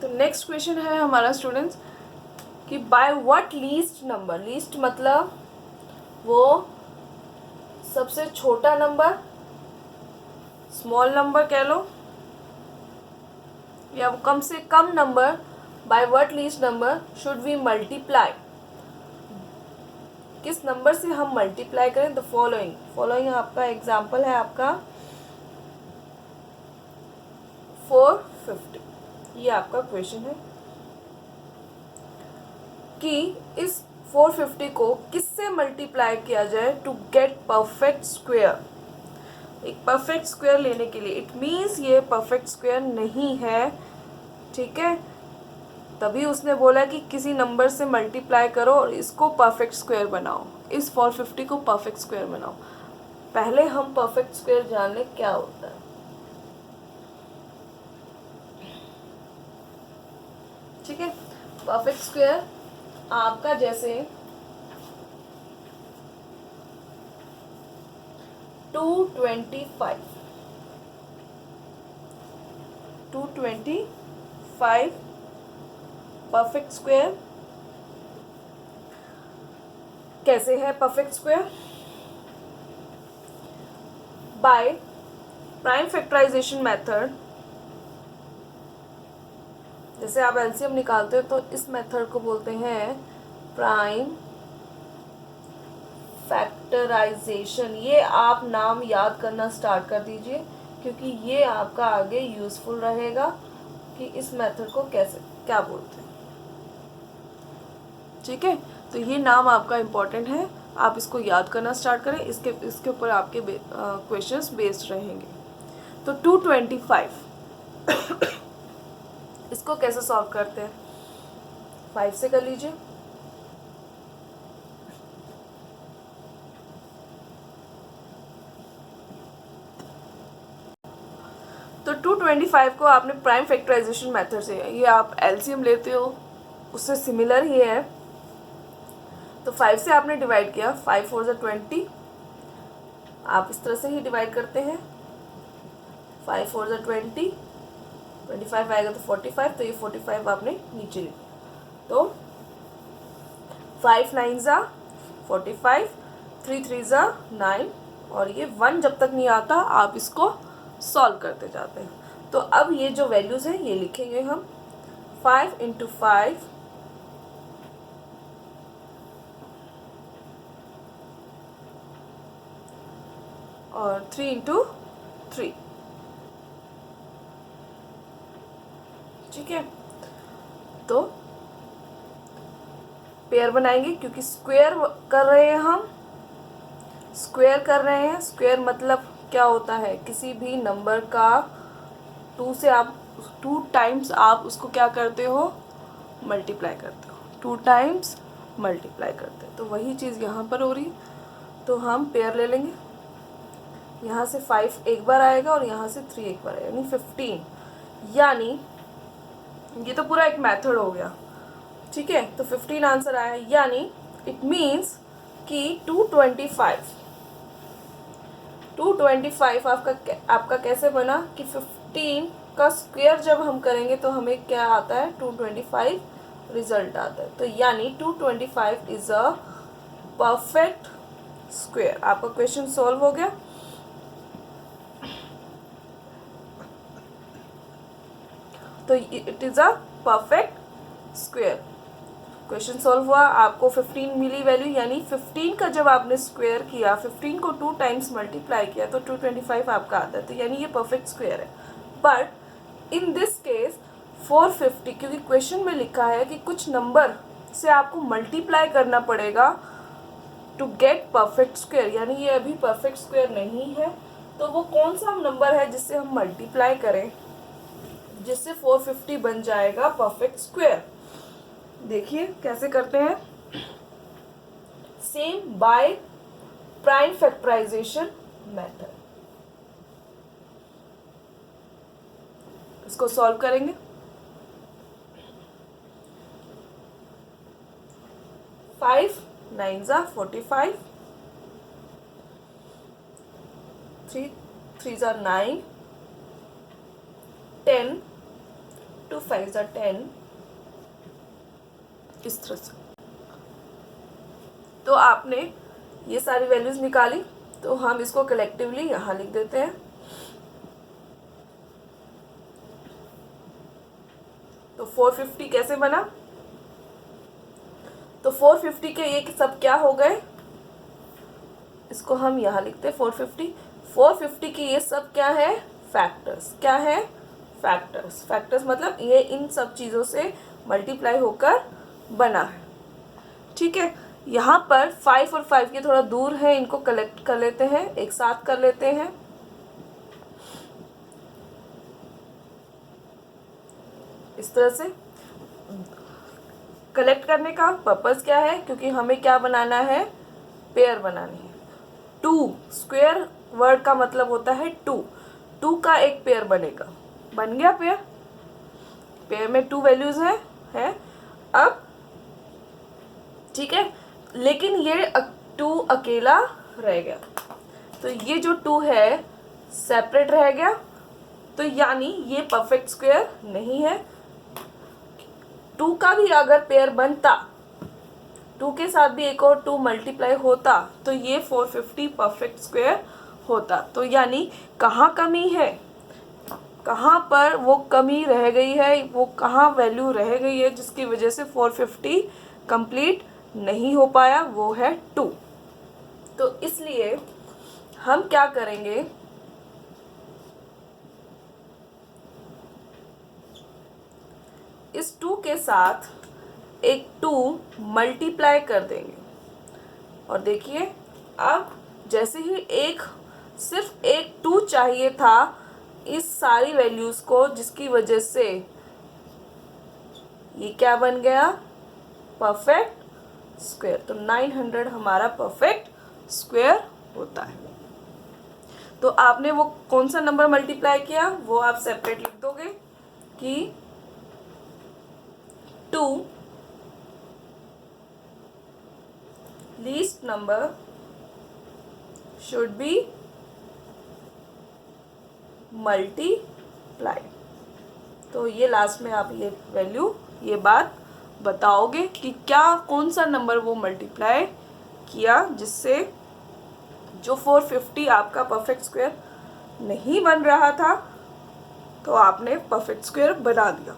तो next question है हमारा स्टूडेंट्स कि bye what least number, least मतलब वो सबसे छोटा नंबर, स्मॉल नंबर कह लो, या वो कम से कम number, by what least number should we multiply, किस नंबर से हम मल्टीप्लाई करें द फॉलोइंग। फॉलोइंग आपका एग्जाम्पल है आपका 450, ये आपका क्वेश्चन है कि इस 450 को किससे मल्टीप्लाई किया जाए टू गेट परफेक्ट स्क्वायर। एक परफेक्ट स्क्वायर लेने के लिए, इट मीन्स ये परफेक्ट स्क्वायर नहीं है, ठीक है, तभी उसने बोला कि किसी नंबर से मल्टीप्लाई करो और इसको परफेक्ट स्क्वायर बनाओ, इस 450 को परफेक्ट स्क्वायर बनाओ। पहले हम परफेक्ट स्क्वायर जान लें क्या होता है। ठीक है, परफेक्ट स्क्वायर आपका जैसे 225 परफेक्ट स्क्वायर कैसे है perfect square, by prime factorization method. जैसे आप एलसीएम निकालते हो तो इस मेथड को बोलते हैं प्राइम फैक्टराइजेशन। ये आप नाम याद करना स्टार्ट कर दीजिए क्योंकि ये आपका आगे यूजफुल रहेगा कि इस मेथड को कैसे क्या बोलते हैं। ठीक है, तो ये नाम आपका इम्पोर्टेंट है, आप इसको याद करना स्टार्ट करें, इसके ऊपर आपके क्वेश्चंस बेस्ड रहेंगे। तो 225 इसको कैसे सॉल्व करते हैं, 5 से कर लीजिए। तो 225 को आपने प्राइम फैक्टराइजेशन मेथड से, ये आप एलसीएम लेते हो उससे सिमिलर ही है, तो 5 से आपने डिवाइड किया, 5 4 ज़ा 20, आप इस तरह से ही डिवाइड करते हैं, 5 4 ज़ा 20, 25 आएगा तो 45, तो ये 45 आपने नीचे लिखा, तो 5 9 ज़ा 45, 3 3 ज़ा 9, और ये 1 जब तक नहीं आता आप इसको सॉल्व करते जाते हैं। तो अब ये जो वैल्यूज़ हैं ये लिखेंगे हम, 5 × 5 और 3 × 3। ठीक है, तो पेयर बनाएंगे क्योंकि स्क्वायर कर रहे हैं हम, स्क्वायर कर रहे हैं। स्क्वायर मतलब क्या होता है, किसी भी नंबर का 2 से आप 2 टाइम्स आप उसको क्या करते हो, मल्टीप्लाई करते हो, 2 टाइम्स मल्टीप्लाई करते हो, तो वही चीज़ यहाँ पर हो रही। तो हम पेयर ले लेंगे, यहाँ से 5 एक बार आएगा और यहाँ से 3 एक बार आएगा, यानी 15, यानी ये तो पूरा एक मेथड हो गया। ठीक है, तो 15 आंसर आया, यानी इट मीन्स कि 225 आपका कैसे बना कि 15 का स्क्वायर जब हम करेंगे तो हमें क्या आता है, 225 रिजल्ट आता है। तो यानी 225 इज अ परफेक्ट स्क्वायर। आपका क्वेश्चन सॉल्व हो गया। तो it is a perfect square, question solve हुआ, आपको 15 मिली वैल्यू, यानी 15 का जब आपने स्क्वायर किया, 15 को 2 टाइम्स मल्टीप्लाई किया तो 225 आपका आता है, तो यानी ये परफेक्ट स्क्वायर है। बट इन दिस केस 450, क्योंकि क्वेश्चन में लिखा है कि कुछ नंबर से आपको मल्टीप्लाई करना पड़ेगा टू गेट परफेक्ट स्क्वायर, यानी ये अभी परफेक्ट स्क्वायर नहीं है। तो वो कौन सा नंबर है जिससे हम मल्टीप्लाई करें, जिससे 450 बन जाएगा परफेक्ट स्क्वायर। देखिए कैसे करते हैं, same by prime factorization method. इसको सॉल्व करेंगे, 5 9 ज़ा 45, 3 3 ज़ा 9, 10 2 5 are 10, इस तरह से। तो आपने ये सारी वैल्यूज निकाली, तो हम इसको कलेक्टिवली यहाँ लिख देते हैं। तो 450 कैसे बना? तो 450 के ये सब क्या हो गए, इसको हम यहाँ लिखते हैं 450 की ये सब क्या है, फैक्टर्स। क्या है? फैक्टर्स। फैक्टर्स मतलब ये इन सब चीज़ों से मल्टीप्लाई होकर बना है। ठीक है, यहाँ पर 5 और 5 के थोड़ा दूर है, इनको कलेक्ट कर लेते हैं, एक साथ कर लेते हैं। इस तरह से कलेक्ट करने का पर्पस क्या है, क्योंकि हमें क्या बनाना है, पेयर बनानी है। 2 स्क्वायर वर्ड का मतलब होता है 2 का एक पेयर बनेगा। बन गया पेयर। पेयर में 2 वैल्यूज है अब। ठीक है, लेकिन ये 2 अकेला रह गया, तो ये जो 2 है सेपरेट रह गया, तो यानी ये परफेक्ट स्क्वायर नहीं है। 2 का भी अगर पेयर बनता, 2 के साथ भी एक और 2 मल्टीप्लाई होता, तो ये 450 परफेक्ट स्क्वायर होता। तो यानी कहाँ कमी है, कहाँ पर वो कमी रह गई है, वो कहाँ वैल्यू रह गई है जिसकी वजह से 450 कंप्लीट नहीं हो पाया, वो है 2। तो इसलिए हम क्या करेंगे, इस 2 के साथ एक 2 मल्टीप्लाई कर देंगे। और देखिए अब जैसे ही सिर्फ एक 2 चाहिए था इस सारी वैल्यूज़ को, जिसकी वजह से ये क्या बन गया, परफेक्ट स्क्वायर। तो 900 हमारा परफेक्ट स्क्वायर होता है। तो आपने वो कौन सा नंबर मल्टीप्लाई किया, वो आप सेपरेट लिख दोगे कि 2 least number should be multiply. तो ये लास्ट में आप ये वैल्यू, ये बात बताओगे कि क्या कौन सा नंबर वो मल्टीप्लाई किया जिससे जो 450 आपका परफेक्ट स्क्वायर नहीं बन रहा था, तो आपने परफेक्ट स्क्वायर बना दिया।